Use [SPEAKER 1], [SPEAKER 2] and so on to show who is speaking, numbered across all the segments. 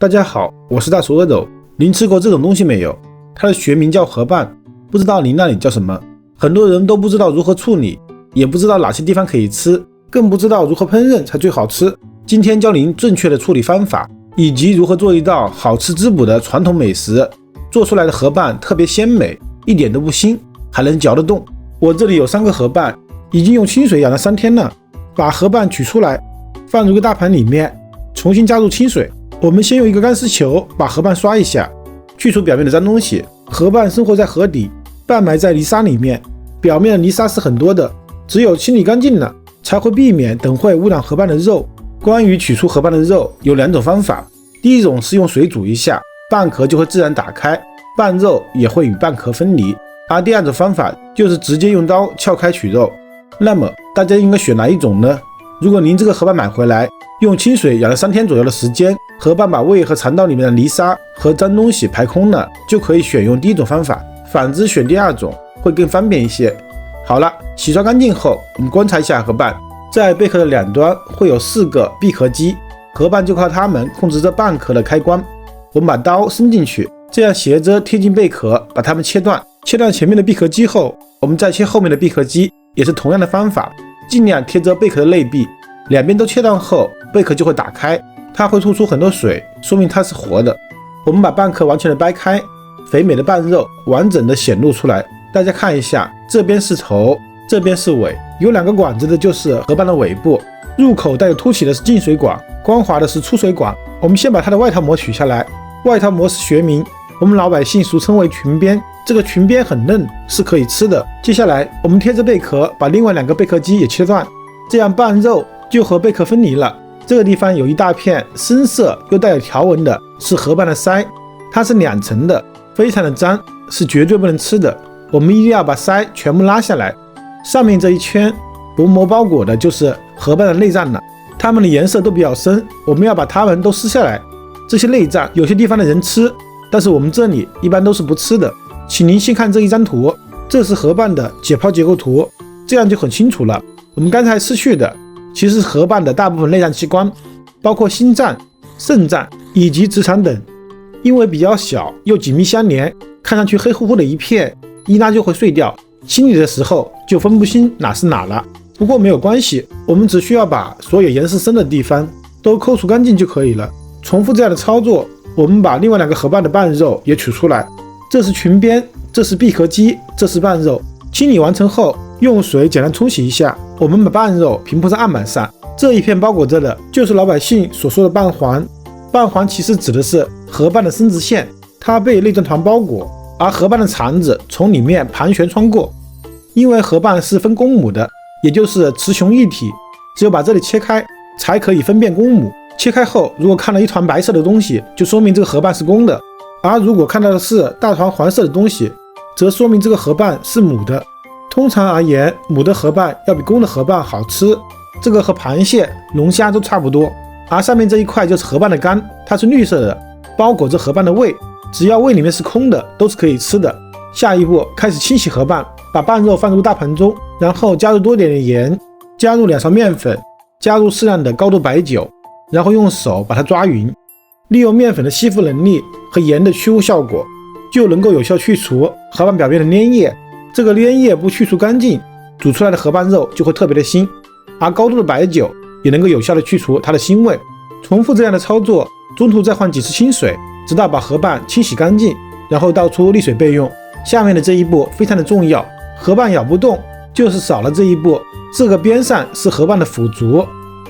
[SPEAKER 1] 大家好，我是大厨阿斗。您吃过这种东西没有？它的学名叫河蚌，不知道您那里叫什么？很多人都不知道如何处理，也不知道哪些地方可以吃，更不知道如何烹饪才最好吃。今天教您正确的处理方法，以及如何做一道好吃滋补的传统美食。做出来的河蚌特别鲜美，一点都不腥，还能嚼得动。我这里有3个河蚌，已经用清水养了3天了。把河蚌取出来，放入个大盘里面，重新加入清水。我们先用一个干湿球把河蚌刷一下，去除表面的脏东西。河蚌生活在河底，半埋在泥沙里面，表面的泥沙是很多的，只有清理干净了，才会避免等会污染河蚌的肉。关于取出河蚌的肉，有2种方法。第一种是用水煮一下，蚌壳就会自然打开，蚌肉也会与蚌壳分离。而第2种方法就是直接用刀撬开取肉。那么大家应该选哪一种呢？如果您这个河蚌买回来，用清水养了3天左右的时间，河蚌把胃和肠道里面的泥沙和脏东西排空了，就可以选用第1种方法。反之选第2种会更方便一些。好了，洗刷干净后，我们观察一下河蚌，在贝壳的两端会有4个闭壳机，河蚌就靠它们控制着蚌壳的开关。我们把刀伸进去，这样斜着贴近贝壳，把它们切断。切断前面的闭壳机后，我们再切后面的闭壳机，也是同样的方法，尽量贴着贝壳的内壁。两边都切断后，贝壳就会打开，它会吐出很多水，说明它是活的。我们把蚌壳完全的掰开，肥美的蚌肉完整的显露出来。大家看一下，这边是头，这边是尾，有2个管子的就是河蚌的尾部，入口带有凸起的是进水管，光滑的是出水管。我们先把它的外套膜取下来，外套膜是学名，我们老百姓俗称为裙边，这个裙边很嫩，是可以吃的。接下来我们贴着贝壳，把另外2个贝壳机也切断，这样蚌肉就和贝壳分离了。这个地方有一大片深色又带有条纹的，是河蚌的鳃，它是2层的，非常的脏，是绝对不能吃的。我们一定要把鳃全部拉下来，上面这一圈薄膜包裹的就是河蚌的内脏了，它们的颜色都比较深，我们要把它们都撕下来。这些内脏有些地方的人吃，但是我们这里一般都是不吃的。请您先看这一张图，这是河蚌的解剖结构图，这样就很清楚了。我们刚才失去的其实是河蚌的大部分内脏器官，包括心脏、肾脏以及直肠等。因为比较小又紧密相连，看上去黑乎乎的一片，一拉就会碎掉，清理的时候就分不清哪是哪了。不过没有关系，我们只需要把所有颜色深的地方都抠除干净就可以了。重复这样的操作，我们把另外2个河蚌的蚌肉也取出来，这是裙边，这是闭壳肌，这是蚌肉。清理完成后，用水简单冲洗一下，我们把蚌肉平铺在案板上，这一片包裹着的就是老百姓所说的蚌环。蚌环其实指的是河蚌的生殖腺，它被内脏团包裹，而河蚌的肠子从里面盘旋穿过。因为河蚌是分公母的，也就是雌雄一体，只有把这里切开才可以分辨公母。切开后，如果看到一团白色的东西，就说明这个河蚌是公的，而如果看到的是大团黄色的东西，则说明这个河蚌是母的。通常而言，母的河蚌要比公的河蚌好吃，这个和螃蟹、龙虾都差不多。而上面这一块就是河蚌的肝，它是绿色的，包裹着河蚌的胃，只要胃里面是空的，都是可以吃的。下一步开始清洗河蚌，把蚌肉放入大盆中，然后加入多点的盐，加入2勺面粉，加入适量的高度白酒，然后用手把它抓匀，利用面粉的吸附能力和盐的去污效果，就能够有效去除河蚌表面的粘液。这个粘液不去除干净，煮出来的河蚌肉就会特别的腥，而高度的白酒也能够有效的去除它的腥味。重复这样的操作，中途再换几次清水，直到把河蚌清洗干净，然后倒出沥水备用。下面的这一步非常的重要，河蚌咬不动，就是少了这一步。这个边上是河蚌的腐竹，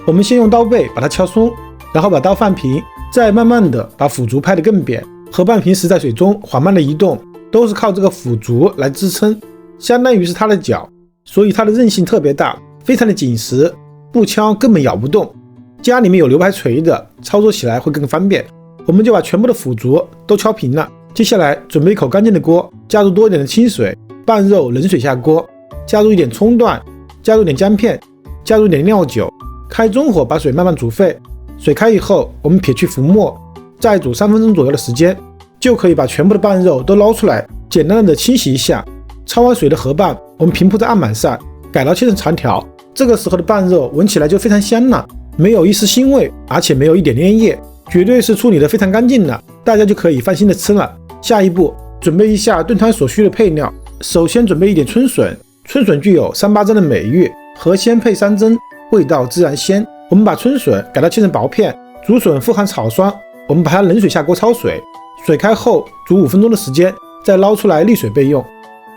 [SPEAKER 1] 我们先用刀背把它敲松，然后把刀放平，再慢慢的把腐竹拍得更扁。河蚌平时在水中缓慢的移动，都是靠这个腐竹来支撑，相当于是它的脚，所以它的韧性特别大，非常的紧实，不敲根本咬不动。家里面有牛排锤的，操作起来会更方便。我们就把全部的腐竹都敲平了。接下来准备一口干净的锅，加入多一点的清水，蚌肉冷水下锅，加入一点葱段，加入点姜片，加入一点料酒，开中火把水慢慢煮沸。水开以后，我们撇去浮沫，再煮3分钟左右的时间，就可以把全部的蚌肉都捞出来，简单的清洗一下。焯完水的河蚌，我们平铺在案板上，改刀切成长条。这个时候的蚌肉闻起来就非常香了，没有一丝腥味，而且没有一点粘液，绝对是处理的非常干净了，大家就可以放心的吃了。下一步，准备一下炖汤所需的配料。首先准备一点春笋，春笋具有三八蒸的美誉，和鲜配三蒸，味道自然鲜。我们把春笋改刀切成薄片，竹笋富含草酸，我们把它冷水下锅焯水，水开后煮5分钟的时间，再捞出来沥水备用。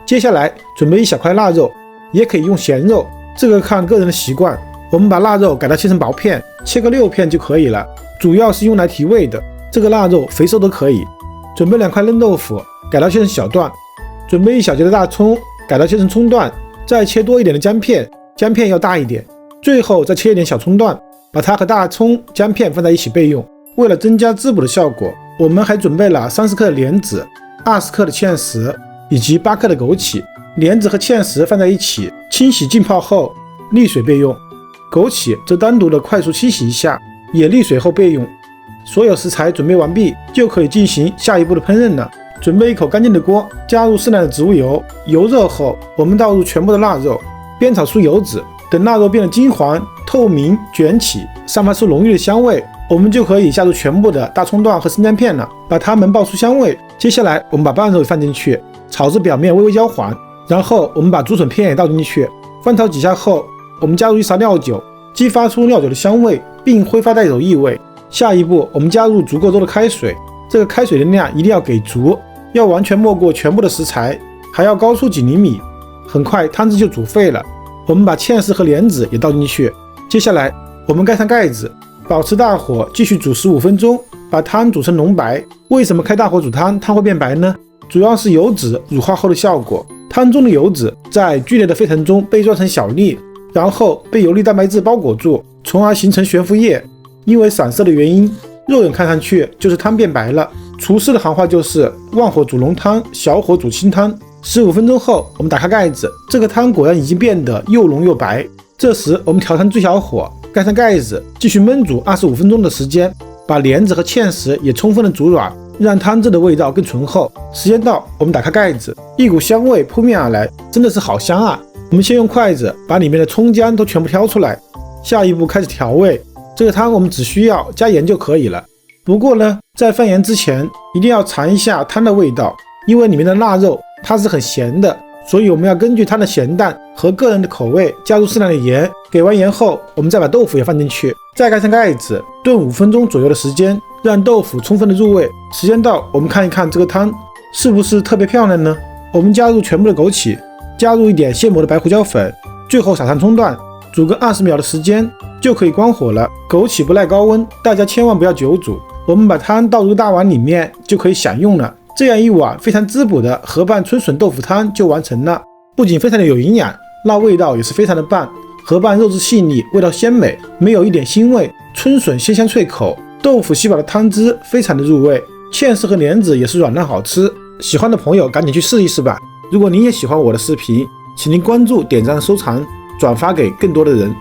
[SPEAKER 1] 接下来准备一小块腊肉，也可以用咸肉，这个看个人的习惯。我们把腊肉改刀切成薄片，切个6片就可以了，主要是用来提味的。这个腊肉肥瘦都可以。准备2块嫩豆腐，改刀切成小段。准备1小节的大葱，改刀切成葱段，再切多一点的姜片，姜片要大一点。最后再切一点小葱段，把它和大葱、姜片放在一起备用。为了增加滋补的效果，我们还准备了30克的莲子、20克的芡实以及8克的枸杞。莲子和芡实放在一起，清洗浸泡后沥水备用。枸杞则单独的快速清洗一下，也沥水后备用。所有食材准备完毕，就可以进行下一步的烹饪了。准备一口干净的锅，加入适量的植物油，油热后，我们倒入全部的腊肉，煸炒出油脂。等腊肉变得金黄、透明、卷起，散发出浓郁的香味，我们就可以下入全部的大葱段和生姜片了，把它们爆出香味。接下来，我们把半肉放进去，炒至表面微微焦黄，然后我们把竹笋片也倒进去，翻炒几下后，我们加入1勺料酒，激发出料酒的香味，并挥发带走异味。下一步，我们加入足够多的开水，这个开水的量一定要给足。要完全没过全部的食材，还要高出几厘米，很快汤汁就煮沸了。我们把芡实和莲子也倒进去，接下来我们盖上盖子，保持大火继续煮15分钟，把汤煮成浓白。为什么开大火煮汤会变白呢？主要是油脂乳化后的效果。汤中的油脂在剧烈的沸腾中被转成小粒，然后被游离蛋白质包裹住，从而形成悬浮液。因为散色的原因，肉眼看上去就是汤变白了。厨师的行话就是旺火煮浓汤，小火煮清汤。15分钟后，我们打开盖子，这个汤果然已经变得又浓又白。这时我们调成最小火，盖上盖子，继续焖煮25分钟的时间，把莲子和芡实也充分的煮软，让汤汁的味道更醇厚。时间到，我们打开盖子，一股香味扑面而来，真的是好香啊！我们先用筷子把里面的葱姜都全部挑出来，下一步开始调味。这个汤我们只需要加盐就可以了。不过呢，在放盐之前一定要尝一下汤的味道，因为里面的腊肉它是很咸的，所以我们要根据汤的咸淡和个人的口味加入适量的盐。给完盐后，我们再把豆腐也放进去，再盖上盖子，炖5分钟左右的时间，让豆腐充分的入味。时间到，我们看一看这个汤是不是特别漂亮呢？我们加入全部的枸杞，加入一点现磨的白胡椒粉，最后撒上葱段，煮个20秒的时间就可以关火了。枸杞不耐高温，大家千万不要久煮。我们把汤倒入大碗里面就可以享用了。这样一碗非常滋补的河拌春笋豆腐汤就完成了，不仅非常的有营养，那味道也是非常的棒。河拌肉质细腻，味道鲜美，没有一点腥味，春笋鲜香脆口，豆腐吸饱的汤汁非常的入味，芡实和莲子也是软烂好吃。喜欢的朋友赶紧去试一试吧。如果您也喜欢我的视频，请您关注、点赞、收藏、转发给更多的人。